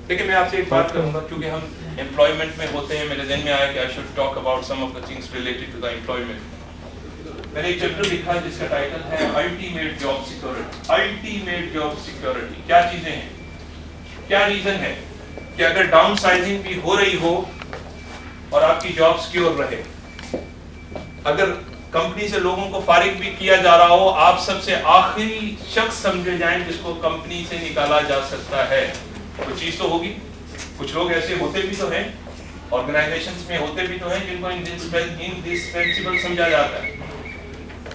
دیکھیں میں آپ سے ایک بات کروں گا کیونکہ ہم امپلائمنٹ میں ہوتے ہیں. میرے ذہن میں آیا کہ I should talk about some of the things related to the employment. میں نے ایک چیپٹر لکھا ہے جس کا ٹائٹل ہے ultimate job security. Ultimate job security کیا چیزیں ہیں, کیا ریزن ہے کہ اگر ڈاؤن سائزنگ بھی ہو رہی ہو اور آپ کی جاب سیکیور رہے, اگر کمپنی سے لوگوں کو فارغ بھی کیا جا رہا ہو, آپ سب سے آخری شخص سمجھے جائیں جس کو کمپنی سے نکالا جا سکتا ہے, کوئی چیز تو ہوگی. کچھ لوگ ایسے ہوتے بھی تو ہیں, آرگنائزیشنز میں ہوتے بھی تو ہیں جن کو انڈسپینسیبل سمجھا جاتا ہے.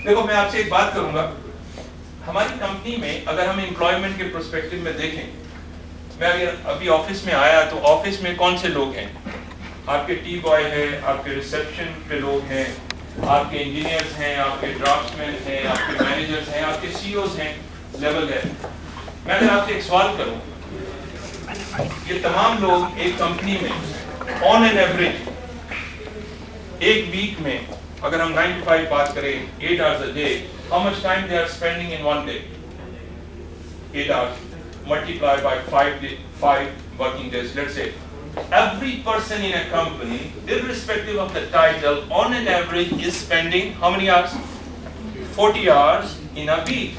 دیکھو میں آپ سے ایک بات کروں گا, ہماری کمپنی میں اگر ہم امپلائمنٹ کے پرسپیکٹو میں دیکھیں, میں ابھی آفس میں آیا تو آفس میں کون سے لوگ ہیں؟ آپ کے ٹی بوائے ہیں, آپ کے ریسیپشن پہ لوگ ہیں, آپ کے انجینئرز ہیں, آپ کے ڈرافٹس مین ہیں, آپ کے مینیجرز ہیں, آپ کے سی اوز ہیں, لیول ہے. میں اگر آپ سے ایک سوال کروں, یہ تمام لوگ ایک کمپنی میں آن این ایوریج ایک ویک میں اگر ہم 9 to 5 بات کریں 8 hours a day, how much time they are spending in one day? 8 hours multiplied by 5 working days. Let's say every person in a company, irrespective of the title, on an average is spending how many hours? 40 hours in a week,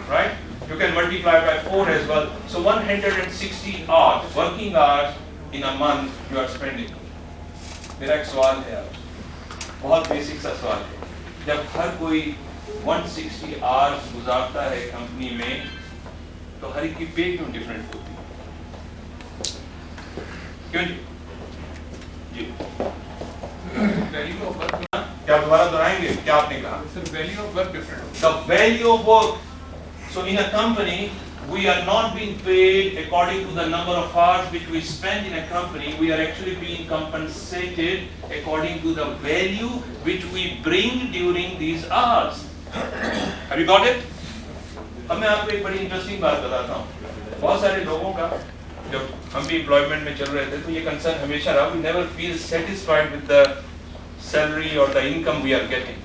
right? You can multiply by 4 as well. So 160 hours, working hours in a month you are spending. میرا ایک سوال ہے آپ, بہت basic سا سوال ہے. جب ہر کوئی 160 hours گزارتا ہے کمپنی میں تو ہر ایک کی پے کیوں ڈفرینٹ ہوتی ہے؟ کیوں جی؟ جی کیا دوبارہ دہرائیں گے کیا آپ نے کہا؟ Value of work different. The value of work. So in a company, we are not being paid according to the number of hours which we spend in a company. We are actually being compensated according to the value which we bring during these hours. Have you got it? اب میں آپ کو ایک بڑی interesting بات بتاتا ہوں. بہت سارے لوگوں کا جب ہم بھی امپلائمنٹ میں چل رہے تھے تو یہ کنسرن ہمیشہ رہا, we never feel satisfied with the salary or the income we are getting.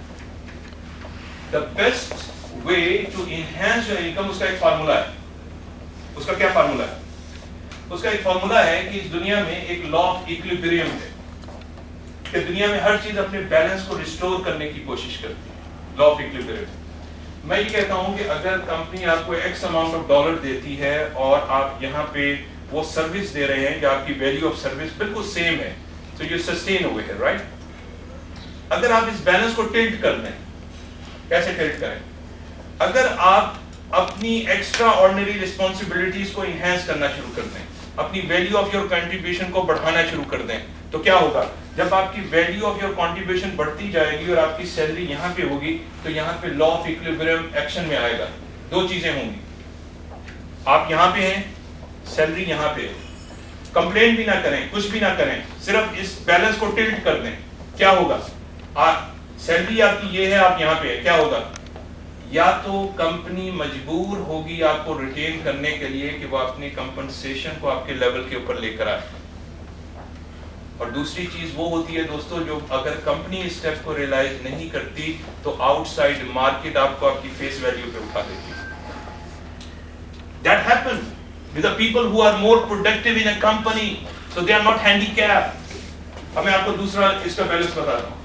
The best way to enhance your income, اس کا ایک فارمولا ہے. اس کا کیا فارمولا ہے؟ اس کا ایک فارمولا ہے کہ اس دنیا میں ایک لا آف ایکویلبریم ہے کہ دنیا میں ہر چیز اپنے بیلنس کو ریسٹور کرنے کی کوشش کرتی ہے. Law of equilibrium. میں یہ کہتا ہوں کہ اگر کمپنی آپ کو ایکس اماؤنٹ آف ڈالر دیتی ہے اور آپ یہاں پہ وہ سروس دے رہے ہیں کہ آپ کی ویلیو آف سروس بالکل سیم ہے, تو یو سسٹین ہوئے ہے, رائٹ. اگر آپ اس بیلنس کو ٹلٹ کر دیں, کیسے ٹلٹ کریں؟ اگر آپ اپنی ایکسٹرا آرڈنری رسپانسبلٹیز کو انہینس کرنا شروع کر دیں, اپنی ویلیو آف یور کنٹریبیوشن کو بڑھانا شروع کر دیں, تو کیا ہوگا؟ جب آپ کی ویلیو آف یور کنٹریبیوشن بڑھتی جائے گی اور آپ کی سیلری یہاں پہ ہوگی تو یہاں پہ لا آف ایکویلبریم ایکشن میں آئے گا. دو چیزیں ہوں گی, آپ یہاں پہ ہیں, سیلری یہاں پہ ہے, کمپلین بھی نہ کریں, کچھ بھی نہ کریں, صرف اس بیلنس کو ٹلٹ کر دیں, کیا ہوگا؟ سیلری آپ کی یہ ہے, آپ یہاں پہ ہے, کیا ہوگا؟ یا تو کمپنی مجبور ہوگی آپ کو ریٹین کرنے کے لیے کہ وہ اپنی کمپنسیشن کو آپ کے لیول کے اوپر لے کر آئے, اور دوسری چیز وہ ہوتی ہے دوستو, جو اگر کمپنی اس اسٹیپ کو ریئلائز نہیں کرتی تو آؤٹ سائڈ مارکیٹ آپ کو آپ کی فیس ویلیو پہ اٹھا دیتی ہے. That happens with the people who are more productive in a company, so they are not handicapped. اب میں آپ کو دوسرا اس کا بیلنس بتاتا ہوں.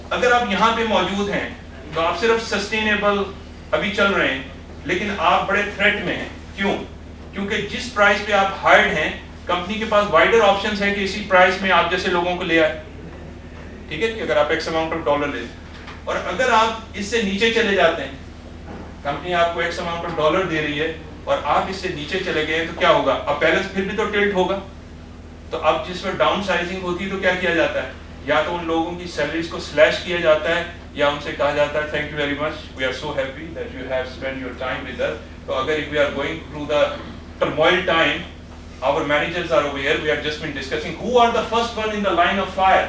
اگر آپ یہاں پہ موجود ہیں تو آپ صرف سسٹینیبل ابھی چل رہے ہیں, لیکن آپ بڑے تھریٹ میں ہیں. کیوں؟ کیونکہ جس پرائز پہ آپ ہائرڈ ہیں کمپنی کے پاس وائڈر آپشنز ہیں کہ اسی پرائز میں آپ جیسے لوگوں کو لے آئے, ٹھیک ہے, کہ اگر آپ ایکس اماؤنٹ آف ڈالر لیں, اور اگر آپ اس سے نیچے چلے جاتے ہیں, کمپنی آپ کو ایکس اماؤنٹ آف ڈالر دے رہی ہے اور آپ اس سے نیچے چلے گئے تو کیا ہوگا؟ اب بیلنس پھر بھی تو ٹلٹ ہوگا. تو اب جس میں ڈاؤن سائزنگ ہوتی ہے تو کیا کیا جاتا ہے؟ یا تو ان لوگوں کی سیلریز کو سلیش کیا جاتا ہے یا ان سے کہا جاتا ہے thank you very much, we are so happy that you have spend your time with us. تو اگر if we are going through the turmoil time, our managers are over here, we have just been discussing who are the first one in the line of fire.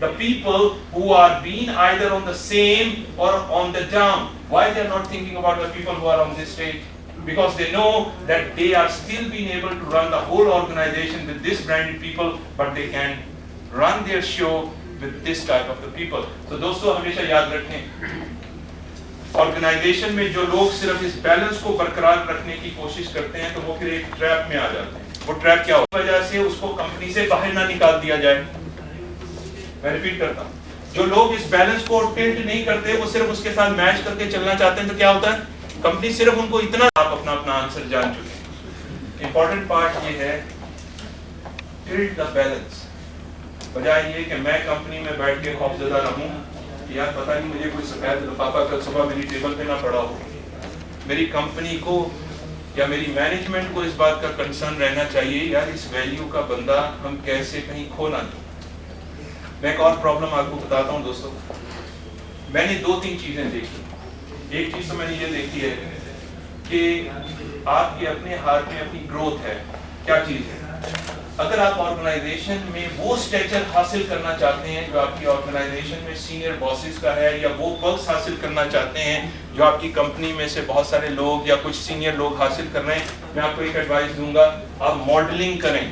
The people who are being either on the same or on the down. Why they are not thinking about the people who are on this stage? Because they know that they are still being able to run the whole organization with this branded people, but they can run their show with this type of the people. So دوستو ہمیشہ یاد رکھیں, organization میں جو لوگ صرف اس balance کو برقرار رکھنے کی کوشش کرتے ہیں تو وہ پھر ایک ٹریپ میں آ جاتے ہیں. وہ ٹریپ کیا ہو وجہ سے اس کو کمپنی سے باہر نہ نکال دیا جائے. میں ریپیٹ کرتا ہوں, جو لوگ اس بیلنس کو ٹلٹ نہیں کرتے, وہ صرف اس کے ساتھ میچ کر کے چلنا چاہتے ہیں, تو کیا ہوتا ہے, کمپنی صرف ان کو اتنا, آپ اپنا آنسر جان چکے ہیں. امپورٹنٹ پارٹ یہ ہے ٹلٹ دا بیلنس. بجائے یہ کہ میں کمپنی میں بیٹھ کے خوفزدہ رہوں کہ یار پتہ نہیں مجھے کوئی سفید لفافہ کل صبح میری ٹیبل پہ نہ پڑا ہو. میری کمپنی کو یا میری مینجمنٹ کو اس بات کا کنسرن رہنا چاہیے یار اس ویلیو کا بندہ ہم کیسے کہیں کھو نہ دیں. میں ایک اور پرابلم آپ کو بتاتا ہوں دوستوں. میں نے 2-3 چیزیں دیکھی. ایک چیز تو میں نے یہ دیکھی ہے کہ آپ کے اپنے ہاتھ میں اپنی گروتھ ہے. کیا چیز ہے؟ اگر آپ آرگنائزیشن میں وہ اسٹیچر حاصل کرنا چاہتے ہیں جو آپ کی آرگنائزیشن میں سینئر باسز کا ہے, یا وہ پرکس حاصل کرنا چاہتے ہیں جو آپ کی کمپنی میں سے بہت سارے لوگ یا کچھ سینئر لوگ حاصل کر رہے ہیں, میں آپ کو ایک ایڈوائس دوں گا, آپ ماڈلنگ کریں.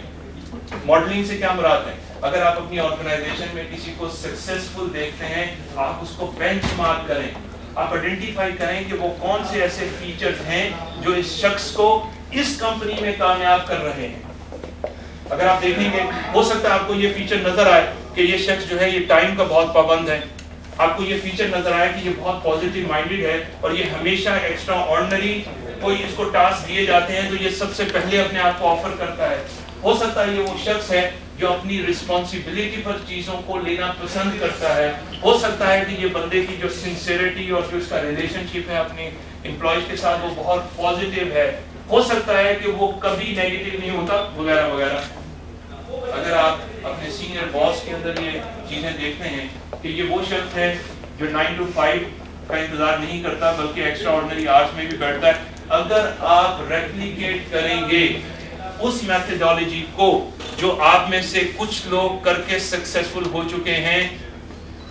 ماڈلنگ سے کیا مراد ہے؟ اگر آپ اپنی آرگنائزیشن میں کسی کو سکسیسفل دیکھتے ہیں, آپ اس کو بینچ مارک کریں. آپ آئیڈینٹیفائی کریں کہ وہ کون سے ایسے فیچرز ہیں جو اس شخص کو اس کمپنی میں کامیاب کر رہے ہیں. اگر آپ دیکھیں گے, ہو سکتا ہے آپ کو یہ فیچر نظر آئے کہ یہ شخص جو ہے یہ ٹائم کا بہت پابند ہے. آپ کو یہ فیچر نظر آئے کہ یہ بہت پازیٹیو مائنڈڈ ہے اور یہ ہمیشہ ایکسٹرا آرڈنری کوئی اس کو ٹاسک دیے جاتے ہیں تو یہ سب سے پہلے اپنے آپ کو آفر کرتا ہے. ہو سکتا ہے یہ وہ شخص ہے جو اپنی رسپانسبلٹی پر چیزوں کو لینا پسند کرتا ہے. ہو سکتا ہے کہ یہ بندے کی جو سنسیئرٹی اور جو اس کا ریلیشن شپ ہے اپنے امپلائیز کے ساتھ وہ بہت پازیٹیو ہے. ہو سکتا ہے کہ وہ کبھی نیگیٹو نہیں ہوتا وغیرہ وغیرہ. اگر آپ اپنے سینئر باس کے اندر یہ چیزیں دیکھتے ہیں کہ یہ وہ شخص ہے جو 9 to 5 کا انتظار نہیں کرتا بلکہ ایکسٹرا آرڈنری آورز میں بھی بیٹھتا ہے, اگر آپ ریپلیکیٹ کریں گے اس میتھڈالوجی کو جو آپ میں سے کچھ لوگ کر کے سکسیسفل ہو چکے ہیں,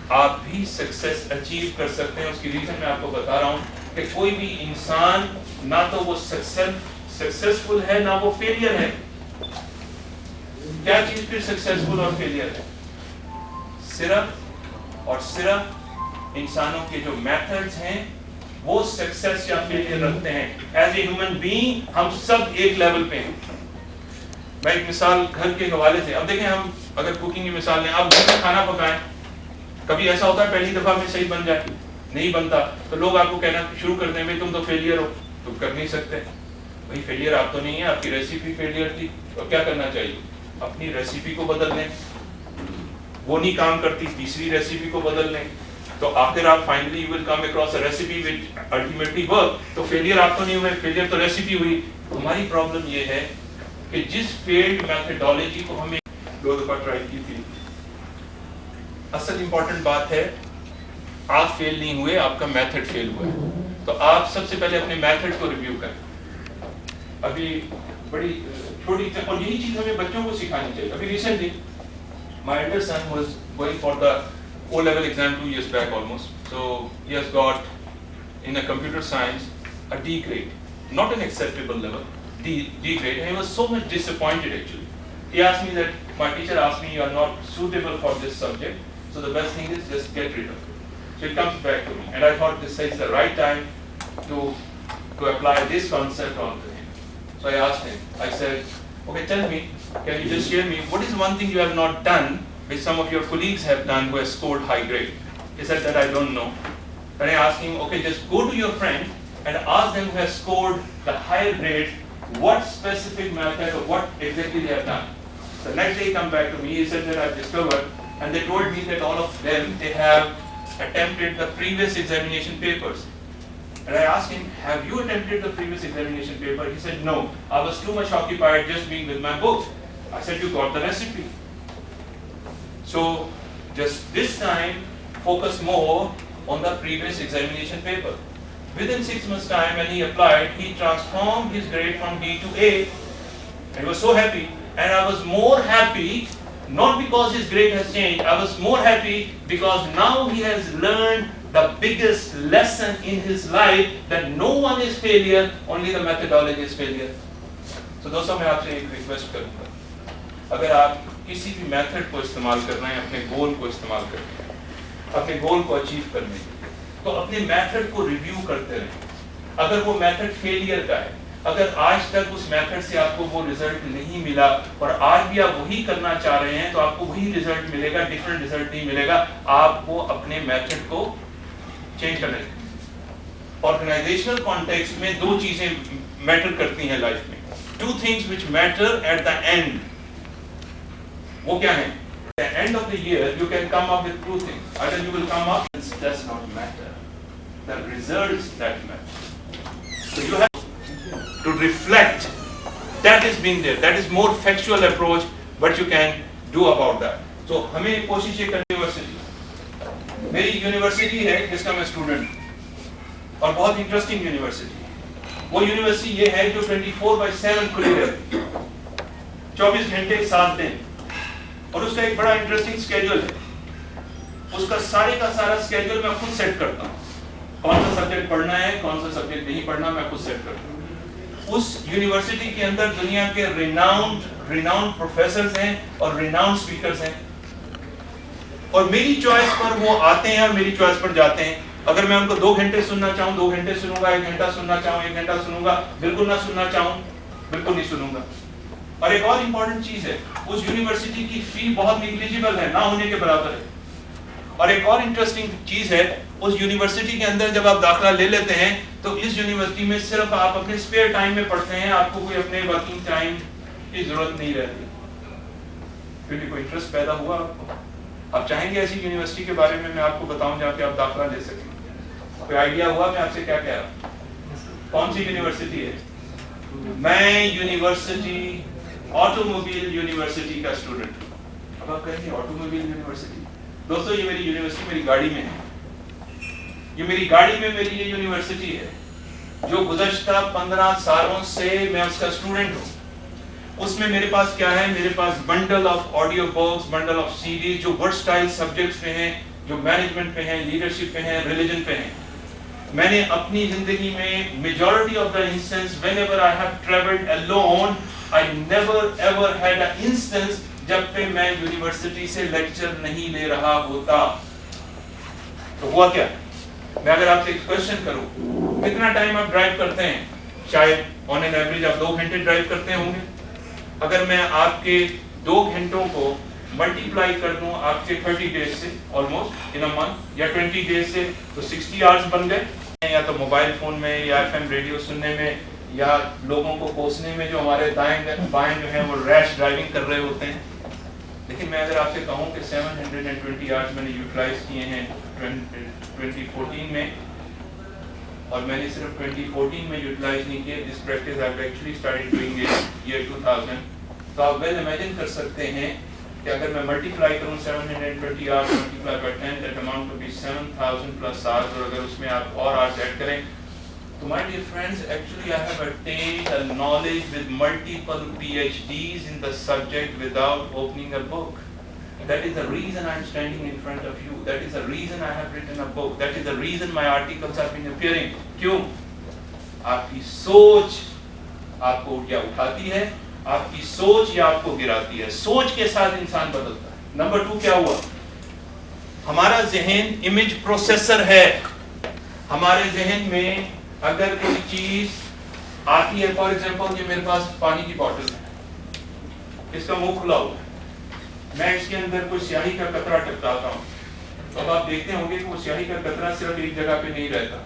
آپ بھی سکسیس اچیو کر سکتے ہیں. اس کی ریزن میں آپ کو بتا رہا ہوں کہ کوئی بھی انسان نہ تو وہ سکسیسفل ہے نہ وہ فیلئر ہے. کیا چیز پھر سکسیسفل اور فیلئر ہے؟ صرف اور صرف انسانوں کے جو میتھڈز ہیں وہ سکسیس یا فیلئر رکھتے ہیں. ایز اے ہیومن بینگ ہم سب ایک لیول پہ ہیں. میں ایک مثال گھر کے حوالے سے, اب دیکھیں ہم اگر کوکنگ کی مثال لیں, آپ گھر میں کھانا پکائیں, کبھی ایسا ہوتا ہے پہلی دفعہ میں صحیح بن جائے, نہیں بنتا تو لوگ آپ کو کہنا شروع کرتے ہیں بھائی تم تو فیلئر ہو, تم کر نہیں سکتے. بھائی فیلئر آپ تو نہیں ہیں, آپ کی ریسیپی فیلئر تھی, تو کیا کرنا چاہیے؟ اپنی ریسیپی کو بدل لیں. وہ نہیں کام کرتی, تیسری ریسیپی کو بدل لیں, تو آخر آپ finally you will come across a recipe which ultimately work. تو فیلئر آپ تو نہیں ہوئے, فیلئر تو ریسیپی ہوئی. ہماری پرابلم یہ ہے کہ جس فیلڈ میتھڈالوجی کو ہمیں 2 دفعہ ٹرائی کی تھی, اصل امپورٹنٹ بات ہے آپ فیل نہیں ہوئے, آپ کا میتھڈ فیل ہوا ہے. تو آپ سب سے پہلے اپنے میتھڈ کو ریویو کریں. ابھی بڑی چھوٹی, اور یہی چیز ہمیں بچوں کو سکھانی چاہیے. ابھی recently my elder son was going for the O-level exam 2 years back almost. So he has got in a computer science a D grade, not an acceptable level, D grade, and he was so much disappointed actually. He asked me that my teacher asked me you are not suitable for this subject, so the best thing is just get rid of it. So it comes back to me, and I thought this is the right time to apply this concept onto him. So I asked him, I said, okay, tell me, can you just share me what is one thing you have not done which some of your colleagues have done who have scored high grade? He said that I don't know. Then I asked him, okay, just go to your friend and ask them who have scored the higher grade what specific method or what exactly they have done. The next day he come back to me, he said that I've discovered, and they told me that all of them, they have attempted the previous examination papers. And I asked him, have you attempted the previous examination paper? He said, no, I was too much occupied just being with my book. I said, you got the recipe. So just this time, focus more on the previous examination paper. Within 6 months' time, when he applied, he transformed his grade from D to A. And he was so happy. And I was more happy, not because his grade has changed, I was more happy because now he has learned the biggest lesson in his life that no one is failure, only the methodology is failure. So دوستوں میں آپ سے ایک request کروں گا, اگر آپ کسی بھی میتھڈ کو استعمال کر رہے ہیں اپنے گول کو استعمال کرنے, اپنے گول کو اچیو کرنے, تو اپنے میتھڈ کو ریویو کرتے رہیں. اگر وہ میتھڈ فیلئر کا ہے, اگر آج تک اس میتھڈ سے آپ کو وہ ریزلٹ نہیں ملا اور آج بھی آپ وہی کرنا چاہ رہے ہیں تو آپ کو وہی ریزلٹ ملے گا, ڈفرنٹ ریزلٹ نہیں ملے گا. آپ کو اپنے میتھڈ کو چینج کرنا ہے. آرگنائزیشنل کانٹیکسٹ میں دو چیزیں میٹر کرتی ہیں لائف میں. Two things which matter at the end. وہ کیا ہیں؟ At the end of the year you can come up with two things. Either you will come up, it does not matter. The results that matter. So you have to reflect. That is being there. That is more factual approach what you can do about that. So ہمیں کوشش یہ کرنی university. میری university ہے جس کا میں student ہوں اور بہت انٹرسٹنگ یونیورسٹی ہے. وہ یونیورسٹی یہ ہے جو 24/7 کھلی رہتی ہے, 24 گھنٹے 7 دن, اور اس کا ایک بڑا انٹرسٹنگ اسکیڈول ہے. اس کا سارے کا سارا اسکیڈول میں خود سیٹ کرتا ہوں. کون سا سبجیکٹ پڑھنا ہے, کون سا سبجیکٹ نہیں پڑھنا, میں خود سیٹ کرتا ہوں. اس یونیورسٹی کے اندر دنیا کے ریناؤنڈ پروفیسرز ہیں اور ریناؤنڈ اسپیکرز ہیں, اور میری چوائس پر وہ آتے ہیں اور میری چوائس پر جاتے ہیں. اگر میں ان کو 2 گھنٹے سننا چاہوں 2 گھنٹے سنوں گا, 1 گھنٹہ سننا چاہوں 1 گھنٹہ سنوں گا, بالکل نہ سننا چاہوں بالکل نہیں سنوں گا. اور ایک اور امپورٹنٹ چیز ہے, اس یونیورسٹی کی فی بہت نیگلیجیبل ہے, نہ ہونے کے برابر ہے. اور ایک اور انٹرسٹنگ چیز ہے, اس یونیورسٹی کے اندر جب آپ داخلہ لے لیتے ہیں تو اس یونیورسٹی میں صرف آپ اپنے اسپیئر ٹائم میں پڑھتے ہیں, آپ کو کوئی اپنے ورکنگ ٹائم کی ضرورت نہیں رہتی. کیونکہ کوئی انٹرسٹ پیدا ہوا آپ کو, آپ چاہیں گے ایسی یونیورسٹی کے بارے میں آپ کو بتاؤں جہاں پہ آپ داخلہ لے سکیں. کوئی آئیڈیا ہوا میں آپ سے کیا کہہ رہا ہوں؟ کون سی یونیورسٹی ہے؟ میں یونیورسٹی آٹو موبائل یونیورسٹی کا اسٹوڈنٹ ہوں. اب آپ کہیں گے آٹو موبائل یونیورسٹی, دوستو یہ میری یونیورسٹی میری گاڑی میں ہے. یہ میری گاڑی میں میری یہ یونیورسٹی ہے جو گزشتہ 15 سالوں سے میں اس کا اسٹوڈنٹ ہوں. اس میں میرے پاس کیا ہے, میرے پاس bundle of audio books, bundle of series جو ورسٹائل سبجیکٹس پہ ہیں, جو مینجمنٹ پہ ہیں, لیڈرشپ پہ ہیں, ریلیجن پہ ہیں. میں نے اپنی زندگی میں majority of the instance whenever I have traveled alone, I never ever had an instance جب پہ میں یونیورسٹی سے لیکچر نہیں لے رہا ہوتا. تو ہوا کیا؟ میں اگر آپ سے ایک کوشچن کروں, کتنا ٹائم آپ ڈرائیو کرتے ہیں؟ شاید آن این ایوریج آپ 2 گھنٹے ڈرائیو کرتے ہوں گے. اگر میں آپ کے 2 گھنٹوں کو ملٹیپلائی کر دوں آپ کے 30 ڈیز سے, آلموسٹ ان اے منتھ, یا 20 ڈیز سے, تو 60 آورس بن گئے. یا تو موبائل فون میں یا FM ریڈیو سننے میں یا لوگوں کو کوسنے میں جو ہمارے دائیں بائیں جو ہیں وہ ریش ڈرائیونگ کر رہے ہوتے ہیں. لیکن میں اگر آپ سے کہوں کہ 720 آورس میں نے یوٹیلائز کیے ہیں 2014 میں, اور میں نے صرف 2014 میں یوٹیلائز نہیں کیے, this practice I have actually started doing it year 2000. تو آپ ویل امیجن کر سکتے ہیں کہ اگر میں ملٹیپلائی کروں 720 hours multiply by 10, that amount to be 7000 plus hours, اور اگر اس میں آپ اور آورس ایڈ کریں تو my dear friends, actually I have attained a knowledge with multiple PhDs in the subject without opening a book. That is the reason I am standing in front of you. That is the reason I have written a book. That is the reason my articles have been appearing. کیوں؟ آپ کی سوچ آپ کو یا اٹھاتی ہے, آپ کی سوچ یا آپ کو گراتی ہے. سوچ کے ساتھ انسان بدلتا ہے. نمبر 2 کیا ہوا؟ ہمارا ذہن امیج پروسیسر ہے. ہمارے ذہن میں اگر کوئی چیز آتی ہے, فار ایگزامپل یہ میرے پاس پانی کی بوتل ہے, اس کا منہ کھلا ہوا ہے, میں اس کے اندر کوئی سیاہی کا قطرہ ٹپکاتا ہوں. اب آپ دیکھتے ہوں گے کہ وہ سیاہی کا قطرہ صرف ایک جگہ پہ نہیں رہتا.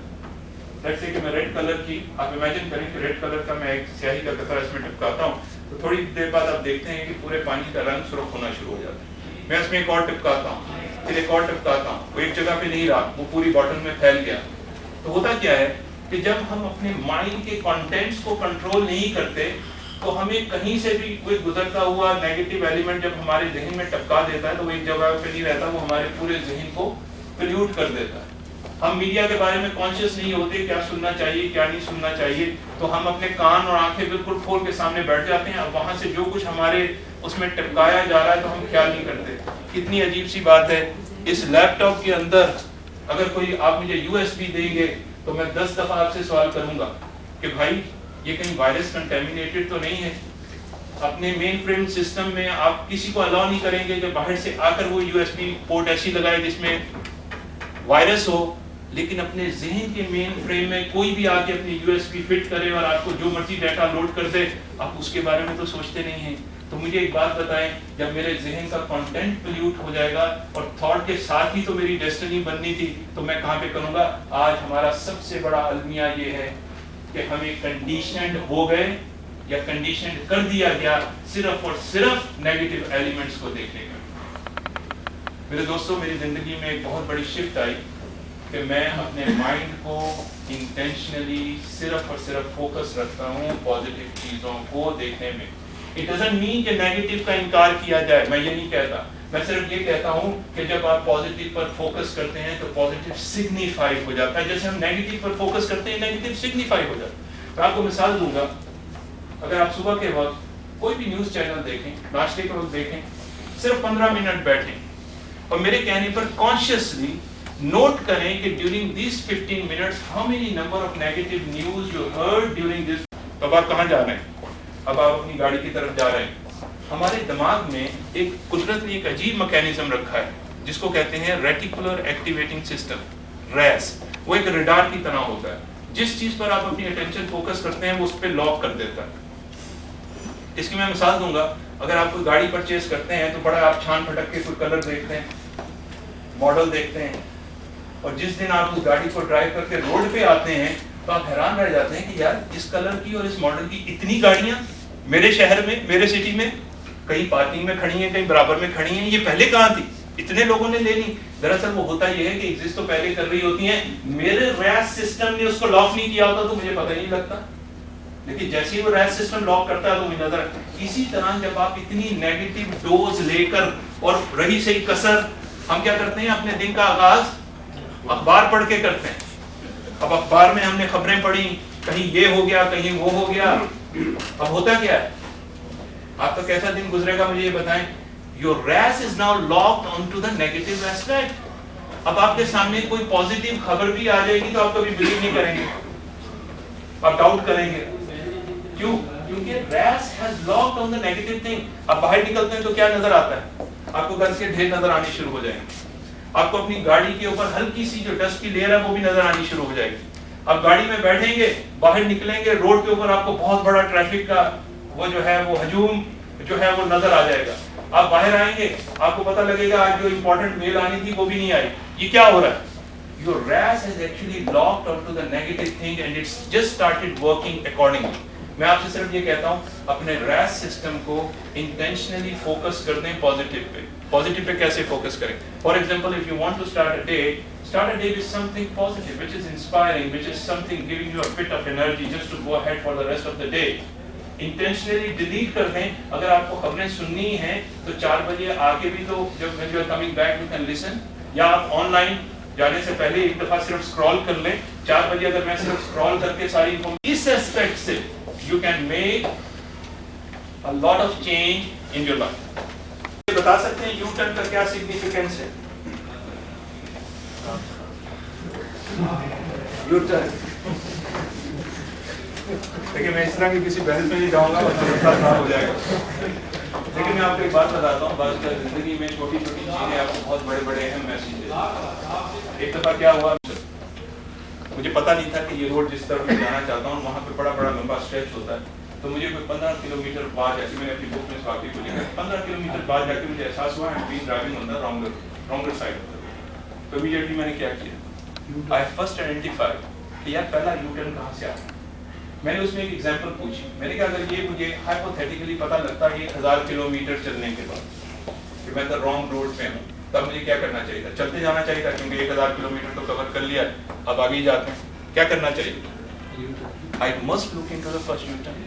جیسے کہ میں ریڈ کلر کی, آپ امیجن کریں کہ ریڈ کلر کا میں ایک سیاہی کا قطرہ اس میں ٹپکاتا ہوں, تو تھوڑی دیر بعد آپ دیکھتے ہیں کہ پورے پانی کا رنگ سرخ ہونا شروع ہو جاتا ہے. میں اس میں ایک اور ٹپکاتا ہوں, پھر ایک اور ٹپکاتا ہوں, وہ ایک جگہ پہ نہیں رہا, وہ پوری بوتل میں پھیل گیا. تو ہوتا کیا ہے کہ جب ہم اپنے مائنڈ کے کنٹینٹس کو کنٹرول نہیں کرتے تو ہمیں کہیں سے بھی کوئی گزرتا ہوا نیگیٹو ایلیمنٹ جب ہمارے ذہن میں ٹپکا دیتا ہے تو وہ ایک جگہ پہ نہیں رہتا, وہ ہمارے پورے ذہن کو پلیوٹ کر دیتا ہے. ہم میڈیا کے بارے میں کانشیس نہیں ہوتے, کیا سننا چاہیے کیا نہیں سننا چاہیے, تو ہم اپنے کان اور آنکھیں بالکل کھول کے سامنے بیٹھ جاتے ہیں. اب وہاں سے جو کچھ ہمارے اس میں ٹپکایا جا رہا ہے تو ہم خیال نہیں کرتے. کتنی عجیب سی بات ہے, اس لیپ ٹاپ کے اندر اگر کوئی آپ مجھے USB دیں گے تو میں 10 دفعہ آپ سے سوال کروں گا کہ بھائی یہ کہیں وائرس کنٹامینیٹڈ تو نہیں ہے. اپنے مین فریم سسٹم میں آپ کسی کو الاؤ نہیں کریں گے کہ باہر سے آ کر وہ USB پورٹ ایسی لگائے جس میں وائرس ہو لیکن اپنے ذہن کے مین فریم میں کوئی بھی آ کے اپنی یو ایس بی فٹ کرے اور آپ کو جو مرضی ڈیٹا لوڈ کر دے، آپ اس کے بارے میں تو سوچتے نہیں ہیں. تو مجھے ایک بات بتائیں، جب میرے ذہن کا کنٹینٹ پلیوٹ ہو جائے گا اور تھاٹ کے ساتھ ہی تو میری ڈیسٹنی بننی تھی، تو میں کہاں پہ کروں گا؟ آج ہمارا سب سے بڑا المیہ یہ ہے کہ ہمیں کنڈیشنڈ ہو گئے یا کنڈیشنڈ کر دیا گیا صرف اور صرف نیگیٹو ایلیمنٹس کو دیکھنے کا. میرے دوستوں، میری زندگی میں ایک بہت بڑی شفٹ آئی کہ میں اپنے مائنڈ کو انٹینشنلی صرف اور صرف فوکس رکھتا ہوں پازیٹیو چیزوں کو دیکھنے میں. It doesn't mean کہ نیگیٹو کا انکار کیا جائے، میں یہ نہیں کہتا. میں صرف یہ کہتا ہوں کہ جب آپ پازیٹیو پر فوکس کرتے ہیں تو پازیٹیو سگنیفائی ہو جاتا ہے، جیسے ہم نیگیٹو پر فوکس کرتے ہیں نیگیٹو سگنیفائی ہو جاتا ہے. میں آپ کو مثال دوں گا. اگر آپ صبح کے وقت کوئی بھی نیوز چینل دیکھیں، ناشتے کے وقت دیکھیں، صرف 15 منٹ بیٹھیں اور میرے کہنے پر کانشیسلی نوٹ کریں کہ during these 15 minutes how many number of negative news you heard during this. اب آپ کہاں جا رہے ہیں؟ اب آپ اپنی گاڑی کی طرف جا رہے ہیں. ہمارے دماغ میں ایک قدرت نے ایک عجیب میکینزم رکھا ہے جس کو کہتے ہیں ریٹیکولر ایکٹیویٹنگ سسٹم، ریس. وہ ایک ریڈار کی طرح ہوتا ہے. جس چیز پر آپ اپنی اٹینشن فوکس کرتے ہیں وہ اس پہ لاک کر دیتا ہے. اس کی میں مثال دوں گا. اگر آپ کوئی گاڑی پرچیز کرتے ہیں تو بڑا آپ چھان پھٹک کے کوئی کلر دیکھتے ہیں، ماڈل دیکھتے ہیں، اور جس دن آپ اس گاڑی کو ڈرائیو کر کے روڈ پہ آتے ہیں تو آپ حیران رہ جاتے ہیں کہ یار اس کلر کی اور اس ماڈل کی اتنی گاڑیاں میرے شہر میں، میرے سٹی میں، کہیں پارکنگ میں کھڑی ہیں، کہیں برابر میں کھڑی ہیں. یہ پہلے کہاں تھی؟ اتنے لوگوں نے لے لی. دراصل وہ ہوتا یہ ہے کہ ایگزسٹ تو پہلے کر رہی ہوتی ہیں، میرے ریس سسٹم نے اس کو لاک نہیں کیا ہوتا تو مجھے پتہ ہی نہیں لگتا. لیکن جیسے ہی وہ ریس سسٹم لاک کرتا ہے تو مجھے نظر. اسی طرح جب آپ اتنی نیگیٹو ڈوز لے کر اور رہی صحیح کسر، ہم کیا کرتے ہیں اپنے دن کا آغاز اخبار پڑھ کے کرتے ہیں. اب اخبار میں ہم نے خبریں پڑھی، کہیں یہ ہو گیا، کہیں وہ ہو گیا. اب ہوتا کیا ہے؟ آپ کا کیسا دن گزرے گا مجھے یہ بتائیں. Your race is now locked onto the negative aspect. اب آپ کے سامنے کوئی پازیٹیو خبر بھی آ جائے گی تو آپ کبھی بلیو نہیں کریں گے، آپ ڈاؤٹ کریں گے. کیوں؟ کیونکہ race has locked on the negative thing. اب باہر نکلتے ہیں تو کیا نظر آتا ہے؟ آپ کو گند کے ڈھیر نظر آنے شروع ہو جائیں گے. آپ کو اپنی گاڑی کے اوپر ہلکی سی جو ڈسٹ کی لیئر ہے وہ بھی نظر آنی شروع ہو جائے گی. اب گاڑی میں بیٹھیں گے، باہر نکلیں گے، روڈ کے اوپر آپ کو بہت بڑا ٹریفک کا وہ جو ہے وہ ہجوم جو ہے وہ نظر آ جائے گا. آپ باہر آئیں گے، آپ کو پتہ لگے گا آج جو امپورٹنٹ میل آنی تھی وہ بھی نہیں آئی. یہ کیا ہو رہا ہے؟ Your race has actually locked onto the negative thing and it's just started working accordingly. میں آپ سے صرف یہ کہتا ہوں اپنے ریس سسٹم کو انٹینشنلی فوکس کر دیں پازیٹیو پہ. پازیٹیو پہ کیسے فوکس کریں؟ For example if you want to start a day with something positive which is inspiring, which is something giving you a bit of energy just to go ahead for the rest of the day. Intentionally delete کر دیں. اگر آپ کو خبریں سننی ہیں تو 4 بجے آگے بھی تو جب when you are coming back you can listen, یا آپ آن لائن جانے سے پہلے ایک دفعہ صرف اسکرال کر لیں. 4 بجے اگر میں صرف اسکرال کر کے ساری اس ایسپیکٹ سے you can make a lot of change in your life. بتا سکتے ہیں یو ٹرن کا کیا سگنیفیکینس ہے؟ یو ٹرن دیکھیں میں اس طرح کی کسی بحث میں نہیں جاؤں گا، خراب ہو جائے گا. لیکن میں آپ کو ایک بات بتاتا ہوں، بعض زندگی میں چھوٹی چھوٹی چیزیں آپ کو بہت بڑے بڑے اہم میسج دیتی ہیں. ایک دفعہ کیا ہوا، مجھے پتا نہیں تھا کہ یہ روڈ جس طرف میں جانا چاہتا ہوں وہاں پہ بڑا بڑا لمبا اسٹریچ ہوتا ہے. تو مجھے کوئی 15 کلومیٹر بعد جا کے، میں نے اپنی بک میں اس واقعے کو لکھا، 15 کلومیٹر بعد جا کے مجھے احساس ہوا I'm being driving on the wrong side. تو امیڈیٹلی میں نے کیا کیا، I first identified کہ یار پہلا یو ٹرن کہاں سے آتا ہے. میں نے اس میں ایک ایگزامپل پوچھی. میں نے کہا اگر یہ مجھے ہائپوتھیٹیکلی پتا لگتا ہے 1000 کلومیٹر چلنے کے بعد کہ میں تو رانگ روڈ پہ ہوں، تب مجھے کیا کرنا چاہیے تھا؟ چلتے جانا چاہیے تھا کیونکہ 1000 کلومیٹر تو کور کر لیا، اب آگے ہی جاتے ہیں. کیا کرنا چاہیے؟ I must look into the first U-turn.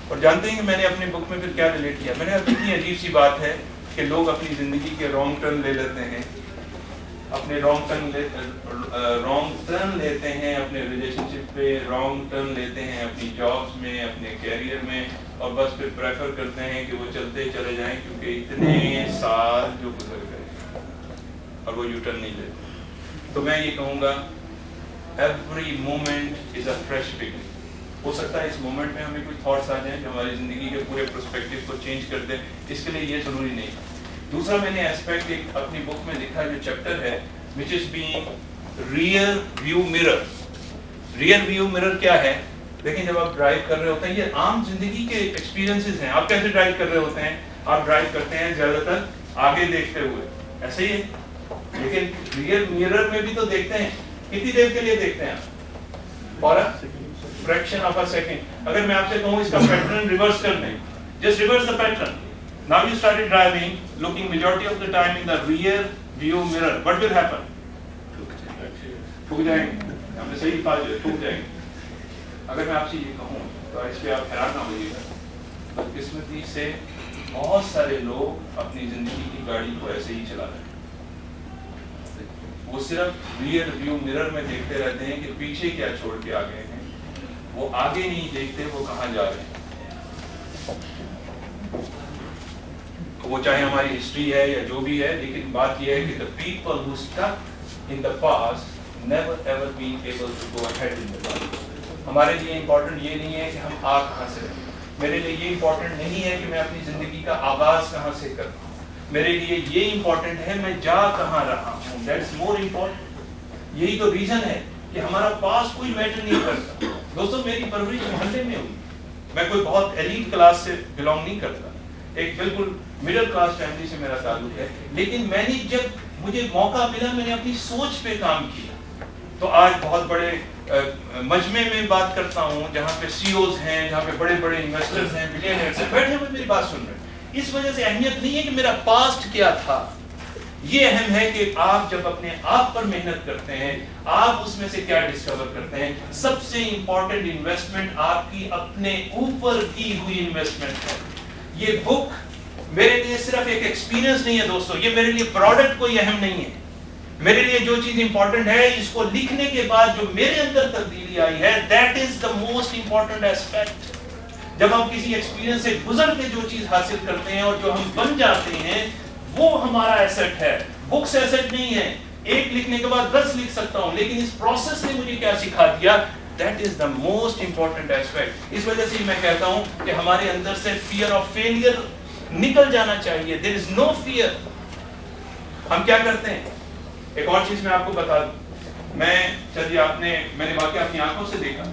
اور جانتے ہیں کہ میں نے اپنے بک میں پھر کیا ریلیٹ کیا؟ میں نے کتنی عجیب سی بات ہے کہ لوگ اپنی زندگی کے رانگ ٹرن لے لیتے ہیں، اپنے رانگ ٹرن لیتے ہیں اپنے ریلیشن شپ پہ، رانگ ٹرن لیتے ہیں اپنی جابس میں، اپنے کیریئر میں، اور بس پھر پریفر کرتے ہیں کہ وہ چلتے چلے جائیں کیونکہ اتنے سال جو گزر گئے اور وہ یو ٹرن نہیں لیتے. تو میں یہ کہوں گا every moment is a fresh beginning. ہو سکتا ہے اس مومنٹ میں ہمیں کچھ تھاٹس آ جائیں جو ہماری زندگی کے پورے پرسپیکٹیو کو چینج کر دیں. اس کے لیے یہ ضروری نہیں. دوسرا میں نے ایسپیکٹ ایک اپنی بک میں لکھا جو چیپٹر ہے which is being rear view mirror. Rear view mirror کیا ہے؟ دیکھیں جب آپ ڈرائیو کر رہے ہوتے ہیں, یہ عام زندگی کے ایکسپیرینسز ہیں. آپ کیسے ڈرائیو کر رہے ہوتے ہیں؟ آپ ڈرائیو کرتے ہیں زیادہ تر آگے دیکھتے ہوئے, ایسے ہی ہے. لیکن ریئر میرر میں بھی تو دیکھتے ہیں. کتنی دیر کے لیے دیکھتے ہیں آپ؟ اور فریکشن آف اے سیکنڈ. اگر میں آپ سے کہوں اس کا پیٹرن ریورس کر دیں, just reverse the pattern. Now you started driving, looking majority of the time in the rear view mirror. What will happen? ٹھک جائیں گے. ہم نے صحیح کہا جو ٹھک جائیں گے. اگر میں آپ سے یہ کہوں تو اس پہ آپ حیران نہ ہوئیے گا. بدقسمتی سے بہت سارے لوگ اپنی زندگی کی گاڑی کو ایسے ہی چلا رہے ہیں. وہ صرف ریئر ویو مرر میں دیکھتے رہتے ہیں کہ پیچھے کیا چھوڑ کے آ گئے ہیں. وہ آگے نہیں دیکھتے وہ کہاں جا رہے ہیں. وہ چاہے ہماری ہسٹری ہے یا جو بھی ہے, لیکن بات یہ ہے کہ the people who stuck in the past never ever been able to go ahead in the life. ہمارے لیے امپورٹنٹ یہ نہیں ہے کہ ہم آ کہاں سے رہیں. میرے لیے یہ امپورٹنٹ نہیں ہے کہ میں اپنی زندگی کا آغاز کہاں سے کرتا ہوں. میرے لیے یہ امپورٹنٹ ہے میں جا کہاں رہا ہوں. That's more important. یہی تو ریزن ہے کہ ہمارا پاس کوئی میٹر نہیں کرتا. دوستوں میری پرورش محلے میں ہوئی. میں کوئی بہت ایلیٹ کلاس سے بلونگ نہیں کرتا. ایک بالکل مڈل کلاس فیملی سے میرا تعلق ہے. لیکن میں نے جب مجھے موقع ملا میں نے اپنی سوچ پہ کام کیا. تو آج بہت بڑے مجمع میں بات کرتا ہوں جہاں پہ سی اوز ہیں, جہاں پہ بڑے بڑے انویسٹرز ہیں, بلینئرز ہیں, بیٹھے ہوئے میری بات سن رہے ہیں. اس وجہ سے اہمیت نہیں ہے کہ میرا پاسٹ کیا تھا. یہ اہم ہے کہ آپ جب اپنے آپ پر محنت کرتے ہیں آپ اس میں سے کیا ڈسکور کرتے ہیں. سب سے امپورٹنٹ انویسٹمنٹ آپ کی اپنے اوپر کی ہوئی انویسٹمنٹ ہے. یہ بک میرے لیے صرف ایک ایکسپیرینس نہیں ہے دوستو, یہ میرے لیے پروڈکٹ کوئی اہم نہیں ہے. میرے لیے جو چیز امپورٹنٹ ہے اس کو لکھنے کے بعد جو میرے اندر تبدیلی آئی ہے, that is the most important aspect. جب ہم کسی ایکسپیرینس سے گزر کے جو چیز حاصل کرتے ہیں اور جو ہم بن جاتے ہیں وہ ہمارا ایسٹ ہے. بکس ایسٹ نہیں ہے. ایک لکھنے کے بعد 10 لکھ سکتا ہوں, لیکن اس پروسیس نے مجھے کیا سکھا دیا, that is the most important aspect. اس وجہ سے میں کہتا ہوں کہ ہمارے اندر سے fear of failure نکل جانا چاہیے. there is no fear. ہم کیا کرتے ہیں, ایک اور چیز میں آپ کو بتا دوں. میں نے واقعہ اپنی آنکھوں سے دیکھا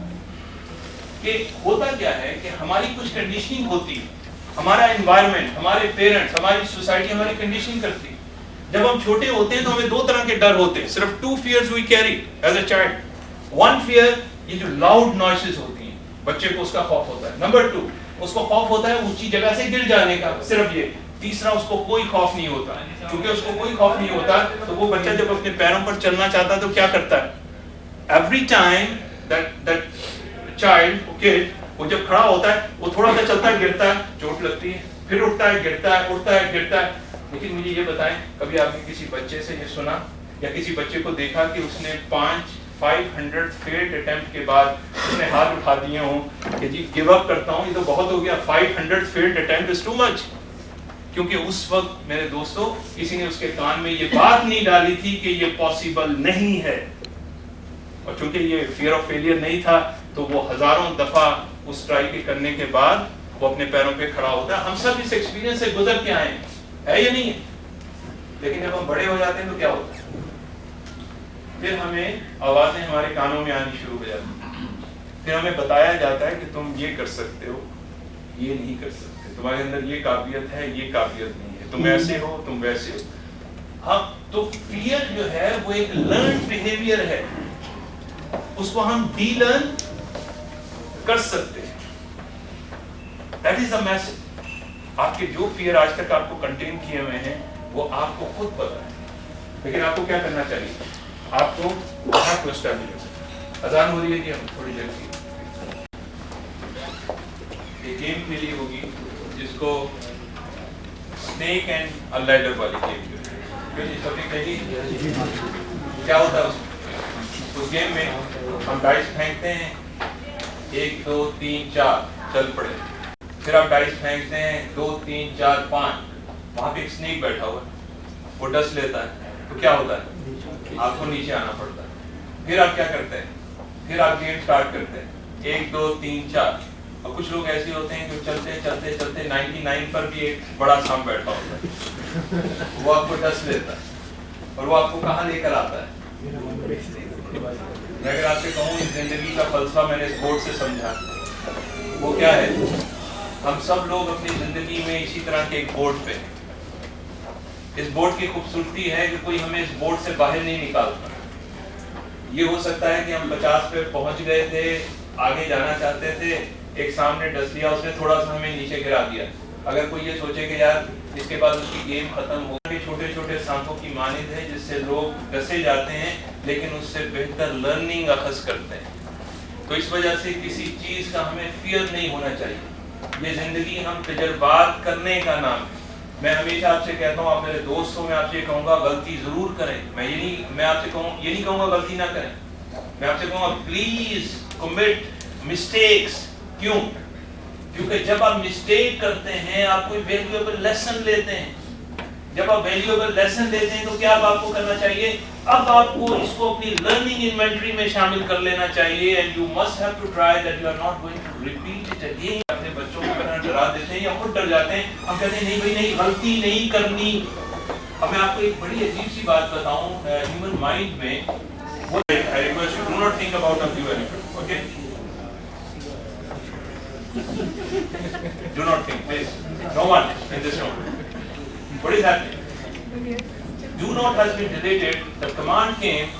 کہ ہوتا کیا ہے کہ ہماری کچھ کنڈیشننگ ہوتی ہے. ہمارا انوائرمنٹ, ہمارے پیرنٹس, ہماری سوسائٹی ہماری کنڈیشننگ کرتی ہے. جب ہم چھوٹے ہوتے ہیں تو ہمیں 2 طرح کے ڈر ہوتے ہیں. صرف 2 fears we carry as a child. One fear, یہ جو لاؤڈ نوائسز ہوتی ہیں, بچے کو اس کا خوف ہوتا ہے. نمبر 2, اس کو خوف ہوتا ہے اونچی جگہ سے گر جانے کا, صرف یہ. تیسرا, اس کو کوئی خوف نہیں ہوتا. کیونکہ اس کو کوئی خوف نہیں ہوتا تو وہ بچہ جب اپنے پیروں پر چلنا چاہتا ہے تو کیا کرتا ہے, every time that child, kid, وہ جب کھڑا ہوتا ہے وہ تھوڑا سا چلتا ہے, گرتا ہے, چوٹ لگتی ہے, پھر اٹھتا ہے, گرتا ہے, اٹھتا ہے, گرتا ہے. لیکن مجھے یہ بتائیں, کبھی آپ نے کسی بچے سے یہ سنا یا کسی بچے کو دیکھا کہ اس نے 500 failed attempt کے بعد اس نے ہاتھ اٹھا دیے ہوں کہ جی گیو اپ کرتا ہوں, یہ تو بہت ہو گیا, 500 failed attempt is too much. کیونکہ اس وقت میرے دوستو کسی نے اس کے کان میں یہ بات نہیں ڈالی تھی کہ یہ پاسبل نہیں ہے. اور چونکہ یہ فیئر آف فیلئر نہیں تھا تو وہ ہزاروں دفعہ اس ٹرائی کے کرنے کے بعد وہ اپنے پیروں پہ کھڑا ہوتا ہے. ہم سب اس ایکسپیرینس سے گزر کے آئے ہیں یا نہیں ہے. لیکن جب ہم بڑے ہو جاتے ہیں تو کیا ہوتا ہے, پھر ہمیں آوازیں ہمارے کانوں میں آنی شروع ہو جاتی ہیں. پھر ہمیں بتایا جاتا ہے کہ تم یہ کر سکتے ہو, یہ نہیں کر سکتے, تمہارے اندر یہ قابلیت ہے, یہ قابلیت نہیں ہے, تم ایسے ہو, تم ویسے ہو. ہاں, تو فیئر جو ہے وہ ایک لرنڈ بیہیویئر ہے, اس کو ہم ڈی لرن کر سکتے ہیں. That is the message. آپ کے جو فیئر آج تک آپ کو کنٹین کیے ہوئے ہیں وہ آپ کو خود پتا ہے, لیکن آپ کو کیا کرنا چاہیے, آپ کو وہاں کو اسٹیبلش. اذان ہو رہی ہے کہ ہم تھوڑی دیر کی ایک گیم کھیلی ہوگی جس کو اسنیک اینڈ لیڈر والی گیم. کیا ہوتا ہے اس گیم میں ہم ڈائس پھینکتے ہیں, 1 2 3 4 چل پڑے. پھر آپ ڈائس پھینکتے ہیں 2 3 4 5, وہاں پہ ایک اسنیک بیٹھا ہوا ہے, وہ ڈس لیتا ہے تو کیا ہوتا ہے, آپ کو نیچے آنا پڑتا ہے. پھر آپ کیا کرتے ہیں, پھر آپ گیم سٹارٹ کرتے ہیں 1 2 3 4. اور کچھ لوگ ایسے ہوتے ہیں جو چلتے چلتے چلتے 99 پر بھی ایک بڑا سام بیٹھا ہوتا ہے, وہ آپ کو ڈس لیتا ہے اور وہ آپ کو کہاں لے کر آتا ہے, میں اگر آپ سے کہوں اس زندگی کا فلسفہ میں نے اس بورڈ سے سمجھا، وہ کیا ہے؟ ہم سب لوگ اپنی زندگی میں اسی طرح کے ایک بورڈ پہ، اس بورڈ کی خوبصورتی ہے کہ کوئی ہمیں اس بورڈ سے باہر نہیں نکالتا. یہ ہو سکتا ہے کہ ہم 50 پہ پہنچ گئے تھے، آگے جانا چاہتے تھے، ایک سامنے ڈس دیا، اس نے تھوڑا سا ہمیں نیچے گرا دیا. اگر کوئی یہ سوچے کہ یار اس کے بعد اس کی گیم ختم ہو گئی، چھوٹے چھوٹے سانپوں کی مانند ہے جس سے لوگ ڈسے جاتے ہیں لیکن اس سے بہتر لرننگ اخذ کرتے ہیں. تو اس وجہ سے کسی چیز کا ہمیں فیئر نہیں ہونا چاہیے. یہ زندگی ہم تجربات کرنے کا نام ہے. میں ہمیشہ آپ سے کہتا ہوں، آپ میرے دوست ہو، میں آپ سے کہوں گا غلطی ضرور کریں. میں آپ سے یہ نہیں کہوں گا غلطی نہ کریں. میں آپ سے کہوں گا پلیز کمٹ مسٹیکس. کیوں؟ کیونکہ جب آپ مسٹیک کرتے ہیں آپ کوئی ویلیویبل لیسن لیتے ہیں. جب آپ ویلیویبل لیسن لیتے ہیں تو کیا آپ کو کرنا چاہیے؟ اب آپ کو اس کو اپنی لرننگ انوینٹری میں شامل کر لینا چاہیے. And you must have to try that you are not going to repeat it again. اپنے بچوں کو کہنا ڈرا دیتے ہیں یا خود ڈر جاتے ہیں. ہم کہتے ہیں نہیں بھائی نہیں، غلطی نہیں کرنی. اب میں آپ کو ایک بڑی عجیب سی بات بتاؤں. ہیومن مائنڈ میں وہ I request you do not think about a few elephants, okay? Do not think, please. No one in this room. What is happening? Do not has been deleted. The command came.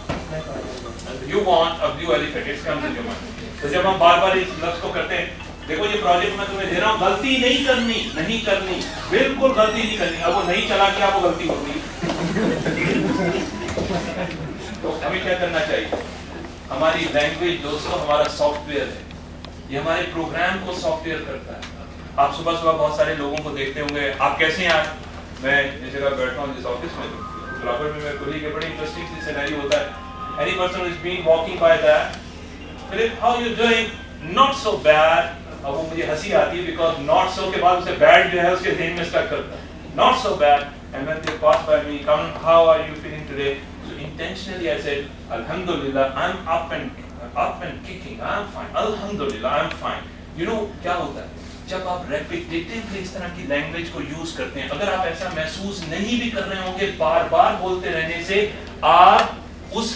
You want a blue elephant. It comes in your mind. تو جب ہم بار بار اس لفظ کو کرتے ہیں، دیکھو یہ project میں تمہیں دے رہا ہوں، غلطی نہیں کرنی، نہیں کرنی، بالکل غلطی نہیں کرنی. اب وہ نہیں چلا گیا، وہ غلطی ہو گئی. تو ہمیں کیا کرنا چاہیے؟ ہماری لینگویج دوستوں ہمارا سافٹ ویئر ہے. یہ ہمارے پروگرام کو سافٹ ویئر کرتا ہے. آپ صبح صبح بہت سارے لوگوں کو دیکھتے ہوں گے. آپ کیسے ہیں آج؟ میں جس جگہ بیٹھا ہوں جس آفس میں، برابر میں میرے کلیگ کے بڑے انٹرسٹنگ سی سینیریو ہوتا ہے. Any person who is being walking by that, Philip, how you doing? Not so bad. اب وہ مجھے ہنسی آتی ہے because not so کے بعد اسے bad جو ہے اس کے ذہن میں اسٹک کرتا ہے. Not so bad. And when they pass by me, come, how are you feeling today? So intentionally I said, Alhamdulillah, I'm up and kicking. I'm fine. Alhamdulillah, I'm fine. You know کیا ہوتا ہے جب آپ ریپیٹیٹیولی اس طرح کی language کو use کرتے ہیں، اگر آپ ایسا محسوس نہیں بھی کر رہے ہوں گے، بار بار بولتے رہنے سے آپ اس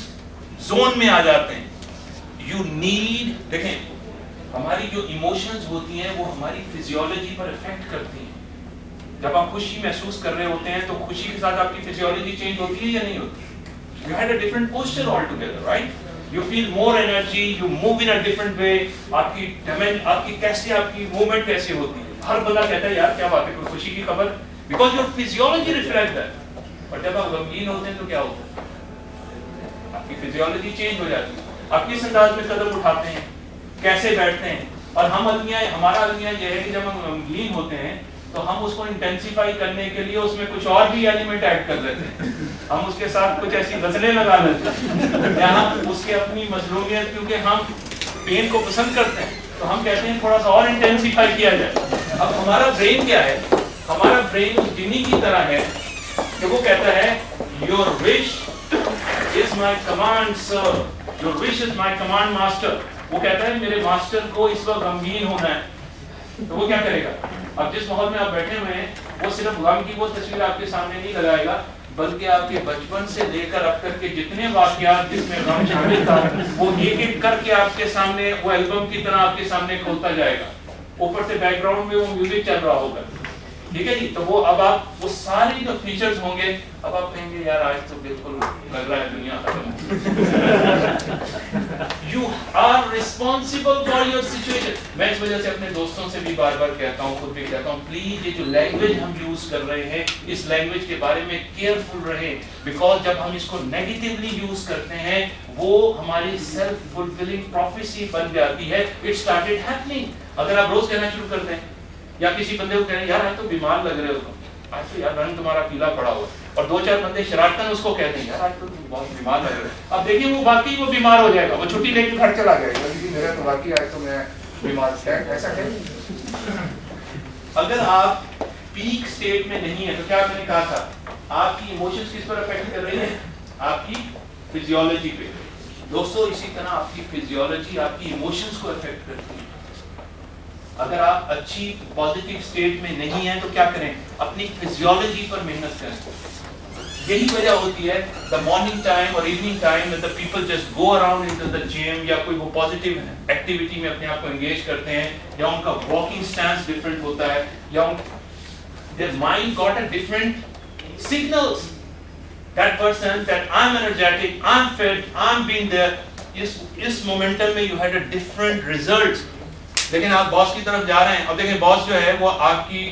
زون میں آ جاتے ہیں. یو نیڈ، دیکھیں ہماری جو ایموشنز ہوتی ہیں وہ ہماری فزیولوجی پر افیکٹ کرتی ہیں. جب آپ خوشی محسوس کر رہے ہوتے ہیں تو خوشی کے ساتھ آپ کی فزیولوجی چینج ہوتی ہے یا نہیں ہوتی؟ You had a different posture altogether, right? You feel more energy, you move in a different way. آپ کی کیسے آپ کی موومنٹ کیسے ہوتی ہے؟ ہر بندہ کہتا ہے یار کیا بات ہے، کوئی خوشی کی خبر، because your physiology reflects that. اور جب آپ غمگین ہوتے ہیں تو کیا ہوتا ہے؟ آپ کی فزیولوجی چینج ہو جاتی ہے. آپ کس انداز میں قدم اٹھاتے ہیں، کیسے بیٹھتے ہیں. اور ہمارا المیہ یہ ہے کہ جب ہم غمگین ہوتے ہیں تو ہم اس کو انٹینسیفائی کرنے کے لیے اس میں کچھ اور بھی ایلیمنٹ ایڈ کر لیتے ہیں. ہم اس کے ساتھ کچھ ایسی غزلیں لگا لیتے ہیں یا ہم اس کے اپنی مظلومیت، کیونکہ ہم پین کو پسند کرتے ہیں تو ہم کہتے ہیں تھوڑا سا اور انٹینسیفائی کیا جائے. اب ہمارا برین کیا ہے؟ ہمارا برین اس جنی کی طرح ہے کہ وہ کہتا ہے your wish is my command sir, your wish is my command master. وہ کہتا ہے میرے ماسٹر کو اس وقت غمگین ہونا ہے. تو وہ کیا کرے گا؟ اب جس ماحول میں آپ بیٹھے ہوئے ہیں وہ صرف غم کی وہ تصویر آپ کے سامنے نہیں لگائے گا، بلکہ آپ کے بچپن سے لے کر اب تک کے جتنے واقعات جس میں غم شامل تھا وہ ایک ایک کر کے آپ کے سامنے وہ البم کی طرح آپ کے سامنے کھولتا جائے گا. اوپر سے بیک گراؤنڈ میں وہ میوزک چل رہا ہوگا. ٹھیک ہے جی. تو وہ اب آپ وہ ساری جو فیچرز ہوں گے اب آپ کہیں گے یار آج تو بالکل لگ رہا ہے دنیا ختم. You are responsible for your situation. میں اس وجہ سے اپنے دوستوں سے بھی بار بار کہتا ہوں، خود بھی کہتا ہوں، پلیز یہ جو لینگویج ہم یوز کر رہے ہیں اس لینگویج کے بارے میں کیئرفل رہیں. بیکاز جب ہم اس کو نیگیٹیولی یوز کرتے ہیں وہ ہماری سیلف فلفلنگ پروفیسی بن جاتی ہے. It started happening. اگر آپ روز کہنا شروع کرتے ہیں یا کسی بندے کو کہیں یار آج تو بیمار لگ رہے ہو، آج تو یار رنگ تمہارا پیلا پڑا ہوا، اور دو چار بندے شرارتاً اس کو کہتے ہیں یار آج تو تم بہت بیمار لگ رہے ہو، اب دیکھیں وہ واقعی وہ بیمار ہو جائے گا، وہ چھٹی لے کے گھر چلا جائے گا کہ میرا تو واقعی آج تو میں بیمار ہے. ایسا کہ اگر آپ پیک سٹیٹ میں نہیں ہیں تو کیا میں نے کہا تھا آپ کی ایموشنز کس پر افیکٹ کر رہی ہیں؟ آپ کی فزیولوجی پہ. دوستو اسی طرح آپ کی فزیولوجی آپ کی ایموشنز کو افیکٹ کرتی ہے. اگر آپ اچھی پازیٹیو اسٹیٹ میں نہیں ہیں تو کیا کریں؟ اپنی فزیولوجی پر محنت کریں. یہی وجہ ہوتی ہے دا مارننگ ٹائم اور evening time when the people just go around into the gym یا کوئی وہ پازیٹیو ایکٹیویٹی میں اپنے آپ کو انگیج کرتے ہیں یا ان کا واکنگ سٹینس ڈفرینٹ ہوتا ہے یا their mind got a different signals. That person that I'm energetic, I'm fit, I'm being there. اس مومنٹم میں you had a different results. لیکن آپ باس کی طرف جا رہے ہیں. اب دیکھیں باس جو ہے وہ آپ کی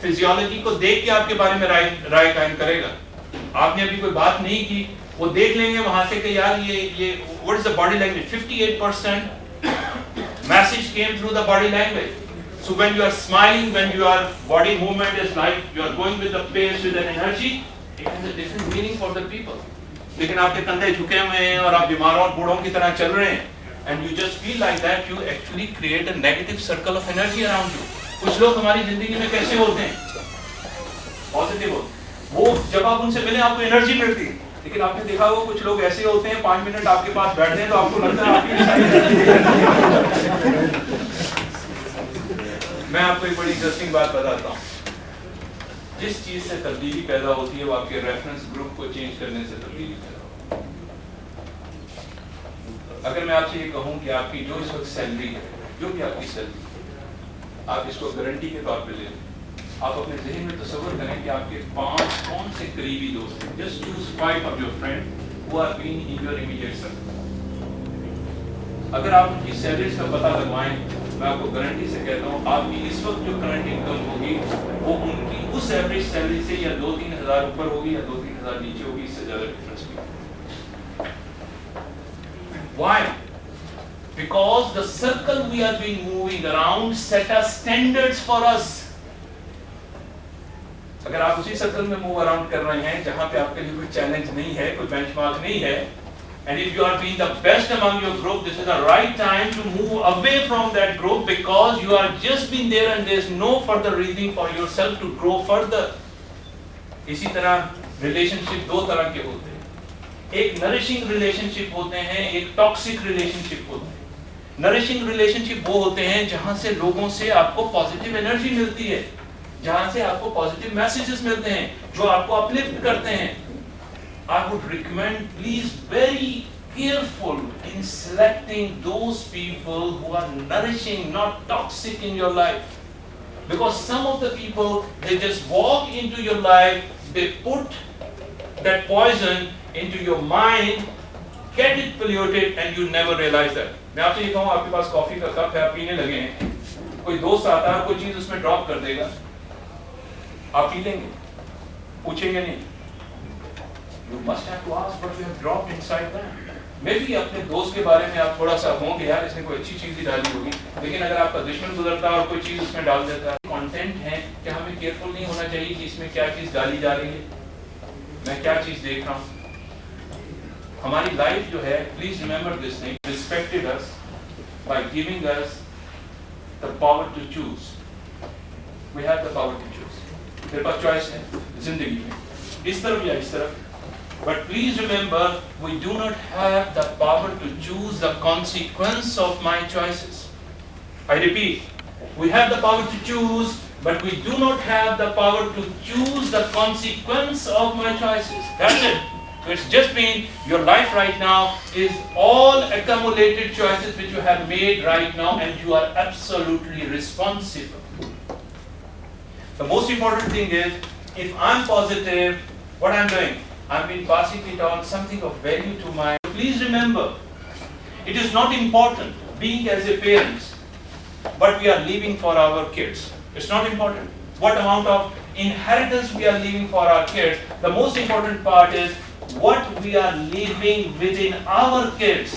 فزیولوجی کو دیکھ کے آپ کے بارے میں رائے قائم کرے گا. آپ نے ابھی کوئی بات نہیں کی, وہ دیکھ لیں گے وہاں سے کہ یار یہ what is the body language? 58% message came through the body language. So when you are smiling, when your body movement is like you are going with the pace, with an energy, it has a different meaning for the people. لیکن آپ کے کندھے جھکے ہوئے ہیں اور آپ بیماروں اور بوڑھوں کی طرح چل رہے ہیں and you just feel like that, you actually create a negative circle of energy around you. کچھ لوگ ہماری زندگی میں کیسے ہوتے ہیں؟ پازیٹیو ہوتے ہیں. وہ جب آپ ان سے ملیں آپ کو انرجی ملتی ہے. لیکن آپ نے دیکھا ہوگا کچھ لوگ ایسے ہوتے ہیں 5 منٹ آپ کے پاس بیٹھتے ہیں تو آپ کو لگتا ہے آپ کی. میں آپ کو ایک بڑی انٹرسٹنگ بات بتاتا ہوں. جس چیز سے تبدیلی پیدا ہوتی ہے وہ آپ کے ریفرنس گروپ کو چینج کرنے سے تبدیلی پیدا ہوتی ہے. اگر میں آپ سے یہ کہوں کہ آپ کی جو اس وقت سیلری ہے, جو بھی آپ کی سیلری ہے, آپ اس کو گارنٹی کے طور پہ لے لیں. آپ اپنے ذہن میں تصور کریں کہ آپ کے 5 کون سے قریبی دوست ہیں. Just choose 5 of your friends who are being in your immediate circle. اگر آپ ان کی سیلریز کا پتہ لگوائیں, میں آپ کو گارنٹی سے کہتا ہوں آپ کی اس وقت جو کرنٹ انکم ہوگی وہ ان کی اس ایوریج سیلری سے یا 2-3 ہزار اوپر ہوگی یا 2-3 ہزار نیچے ہوگی. اس سے زیادہ ڈفرنس نہیں. Why? Because the circle we have been moving around set a standards for us. اگر آپ اسی سرکل میں موو اراؤنڈ کر رہے ہیں جہاں پہ آپ کے لیے کوئی چیلنج نہیں ہے, کوئی بینچ مارک نہیں ہے, and if you are being the best among your group, this is the right time to move away from that group because you are just been there and there is no further reason for yourself to grow further. اسی طرح relation شپ 2 طرح کے ہوتے ہیں. ایک نرشنگ relation شپ ہوتے ہیں, ایک ٹاکسک ریلیشن شپ ہوتے ہیں. نرشنگ ریلیشن شپ وہ ہوتے ہیں جہاں سے لوگوں سے آپ کو پازیٹیو انرجی ملتی ہے, جہاں سے آپ کو پازیٹیو میسیجز ملتے ہیں جو آپ کو اپلفٹ کرتے ہیں. I would recommend please very careful in selecting those people who are nourishing, not toxic in your life. Because some of the people, they just walk into your life, they put that poison into your mind, get it polluted and you never realize that. میں آپ سے یہ کہوں آپ کے پاس کافی کا cup ہے, آپ پینے لگے ہیں, کوئی دوست آتا ہے کوئی چیز اس میں ڈراپ کر دے گا, آپ پی لیں گے, پوچھیں گے نہیں. You must have to ask what you have dropped inside that. میں بھی اپنے دوست کے بارے میں آپ تھوڑا سا ہوں کہ یار اس نے کوئی اچھی چیز ہی ڈالی ہوگی, لیکن اگر آپ کا دشمن گزرتا ہے اور کوئی چیز اس میں ڈال دیتا ہے, کانٹینٹ ہے کہ ہمیں کیئرفل نہیں ہونا چاہیے کہ اس میں کیا چیز ڈالی جا رہی ہے, میں کیا چیز دیکھ رہا ہوں. ہماری لائف جو ہے, please remember this thing, respected us by giving us the power to choose. We have the power to choose. میرے پاس چوائس ہے زندگی میں, اس طرف یا اس طرف. But please remember, we do not have the power to choose the consequence of my choices. I repeat, we have the power to choose, but we do not have the power to choose the consequence of my choices. That's it. So it's just been your life right now is all accumulated choices which you have made right now, and you are absolutely responsible. The most important thing is, if I'm positive, what I'm doing? I've been passing it on something of value to my. Please remember, it is not important being as a parents, but we are leaving for our kids. It's not important what amount of inheritance we are leaving for our kids. The most important part is what we are leaving within our kids.